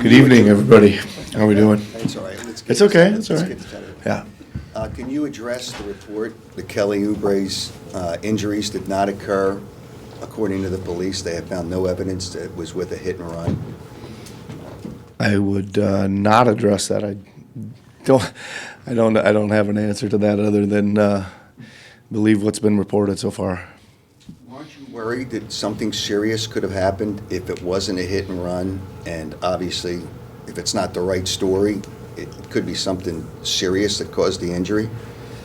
Good evening, everybody. How are we doing? It's all right. It's okay. It's all right. Yeah. Can you address the report that Kelly Oubre's injuries did not occur? According to the police, they have found no evidence that it was with a hit and run. I would not address that. I don't have an answer to that other than believe what's been reported so far. Aren't you worried that something serious could have happened if it wasn't a hit and run? And obviously, if it's not the right story, it could be something serious that caused the injury?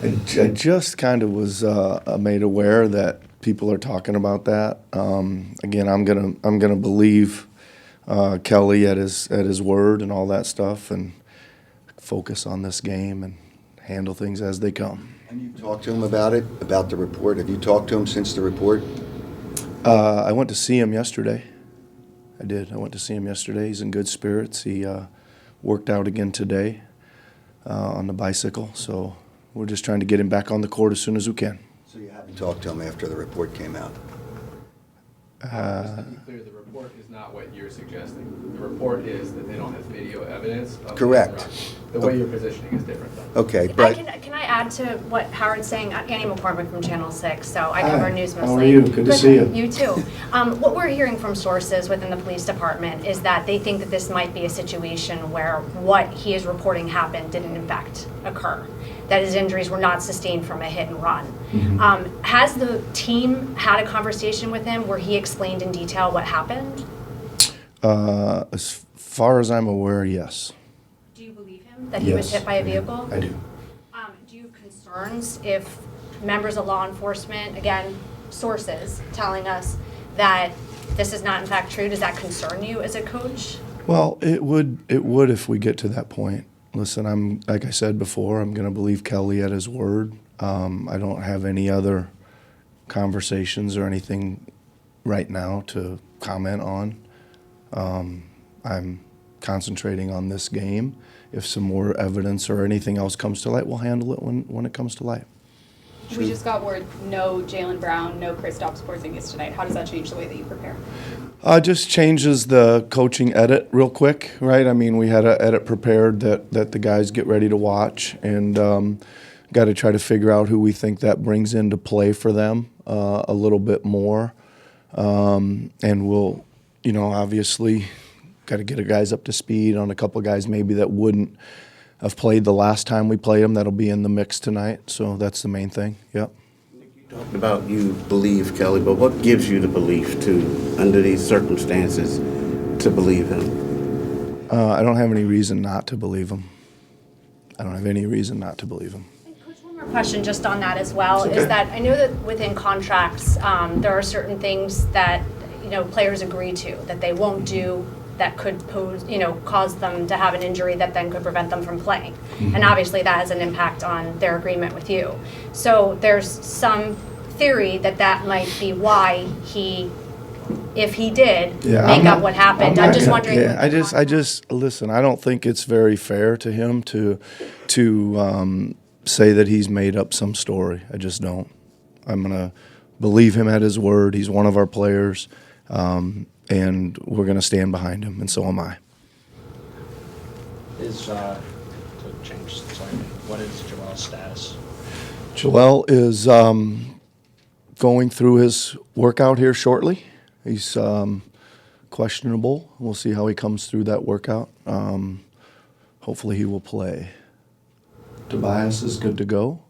I just kind of was made aware that people are talking about that. Again, I'm gonna believe Kelly at his word and all that stuff, and focus on this game and handle things as they come. And you talked to him about it, about the report? Have you talked to him since the report? I went to see him yesterday. I did. I went to see him yesterday. He's in good spirits. He worked out again today on the bicycle. So we're just trying to get him back on the court as soon as we can. So you haven't talked to him after the report came out? Just to be clear, the report is not what you're suggesting. The report is that they don't have video evidence of Correct. The way you're positioning is different, though. Okay, but Can I add to what Howard's saying? Annie McCormick from Channel 6, so I cover news mostly. How are you? Good to see you. You too. What we're hearing from sources within the police department is that they think that this might be a situation where what he is reporting happened didn't in fact occur, that his injuries were not sustained from a hit and run. Mm-hmm. Has the team had a conversation with him where he explained in detail what happened? As far as I'm aware, yes. Do you believe him that he was hit by a vehicle? I do. Do you have concerns if members of law enforcement, again, sources telling us that this is not in fact true? Does that concern you as a coach? Well, it would if we get to that point. Listen, I'm like I said before, I'm going to believe Kelly at his word. I don't have any other conversations or anything right now to comment on. I'm concentrating on this game. If some more evidence or anything else comes to light, we'll handle it when it comes to light. We just got word, no Jaylen Brown, no Kristaps Porzingis tonight. How does that change the way that you prepare? Just changes the coaching edit real quick, right? I mean, we had an edit prepared that the guys get ready to watch, and got to try to figure out who we think that brings into play for them a little bit more. And we'll, obviously got to get our guys up to speed on a couple of guys maybe that wouldn't have played the last time we played them. That'll be in the mix tonight, so that's the main thing, yep. You talked about you believe Kelly, but what gives you the belief to, under these circumstances, to believe him? I don't have any reason not to believe him. I don't have any reason not to believe him. Coach, one more question just on that as well, Okay. is that I know that within contracts, there are certain things that, players agree to, that they won't do that could pose, cause them to have an injury that then could prevent them from playing. Mm-hmm. And obviously that has an impact on their agreement with you. So there's some theory that might be why if he did make up what happened. I'm just wondering. Yeah, I just listen. I don't think it's very fair to him to say that he's made up some story. I just don't. I'm gonna believe him at his word. He's one of our players, and we're gonna stand behind him, and so am I. What is Joel's status? Joel is going through his workout here shortly. He's questionable. We'll see how he comes through that workout. Hopefully he will play. Tobias is good to go.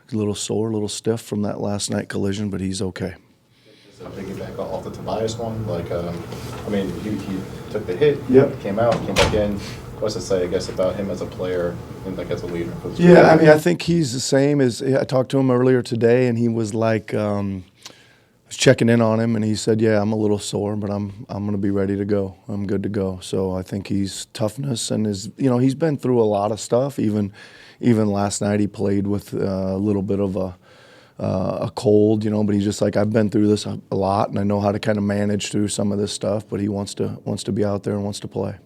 He's a little sore, a little stiff from that last night collision, but he's okay. Just to piggyback off the Tobias one, he took the hit, came out, came back in. What's to say, I guess, about him as a player and as a leader? Yeah, I think he's the same as I talked to him earlier today, and he was like, I was checking in on him, and he said, "Yeah, I'm a little sore, but I'm going to be ready to go. I'm good to go." So I think he's toughness and he's been through a lot of stuff. Even last night, he played with a little bit of a cold, but he's just like, I've been through this a lot, and I know how to kind of manage through some of this stuff. But he wants to be out there and wants to play.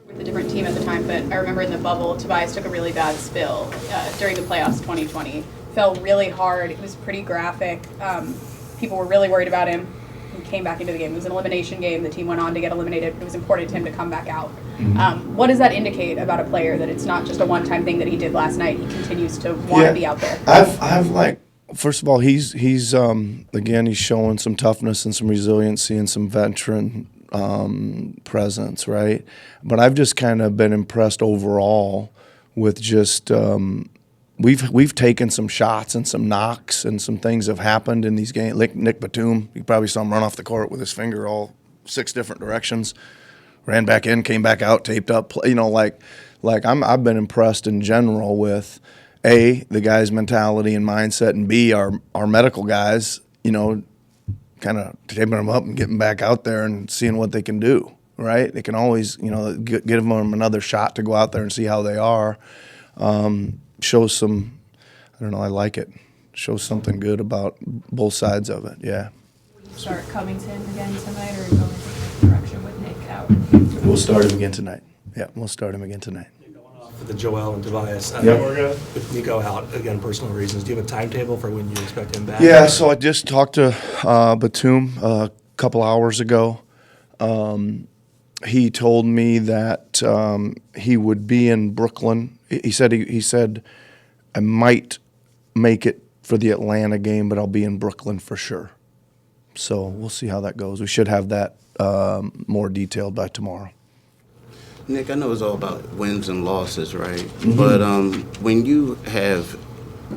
With a different team at the time, but I remember in the bubble, Tobias took a really bad spill during the playoffs 2020. Fell really hard. It was pretty graphic. People were really worried about him. who came back into the game. It was an elimination game. The team went on to get eliminated. It was important to him to come back out. What does that indicate about a player, that it's not just a one-time thing that he did last night? He continues to want to be out there. I've like, first of all, he's again, he's showing some toughness and some resiliency and some veteran presence, right? But I've just kind of been impressed overall with just we've taken some shots and some knocks and some things have happened in these games. Like Nick Batum, you probably saw him run off the court with his finger all 6 different directions, ran back in, came back out, taped up. You know, I've been impressed in general with A, the guys' mentality and mindset, and B, our medical guys, you know, kind of taping them up and getting back out there and seeing what they can do, right? They can always, you know, give them another shot to go out there and see how they are. Shows some, I don't know, I like it. Shows something good about both sides of it, yeah. Start Covington again tonight, or go in a different direction with Nick out? We'll start him again tonight. Yeah, we'll start him again tonight. For the Joel and Tobias. With Nico out, again, personal reasons, do you have a timetable for when you expect him back? Yeah, so I just talked to Batum a couple hours ago. He told me that he would be in Brooklyn. He said I might make it for the Atlanta game, but I'll be in Brooklyn for sure. So we'll see how that goes. We should have that more detailed by tomorrow. Nick, I know it's all about wins and losses, right? Mm-hmm. But when you have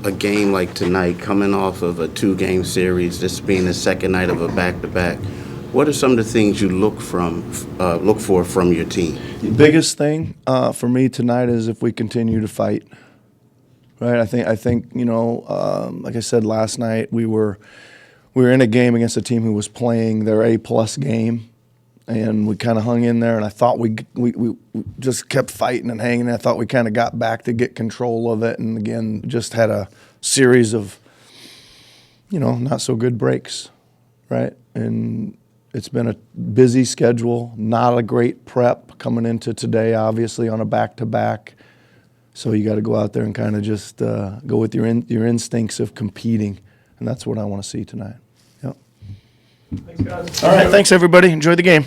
a game like tonight, coming off of a 2-game series, this being the second night of a back-to-back, what are some of the things you look for from your team? The biggest thing for me tonight is if we continue to fight. Right? I think you know, like I said last night, we were in a game against a team who was playing their A+ game. And we kind of hung in there, and I thought we just kept fighting and hanging. I thought we kind of got back to get control of it, and again, just had a series of, you know, not so good breaks, right? And it's been a busy schedule, not a great prep coming into today, obviously on a back-to-back. So you got to go out there and kind of just go with your instincts of competing, and that's what I want to see tonight. Thanks, guys. All right, thanks everybody. Enjoy the game.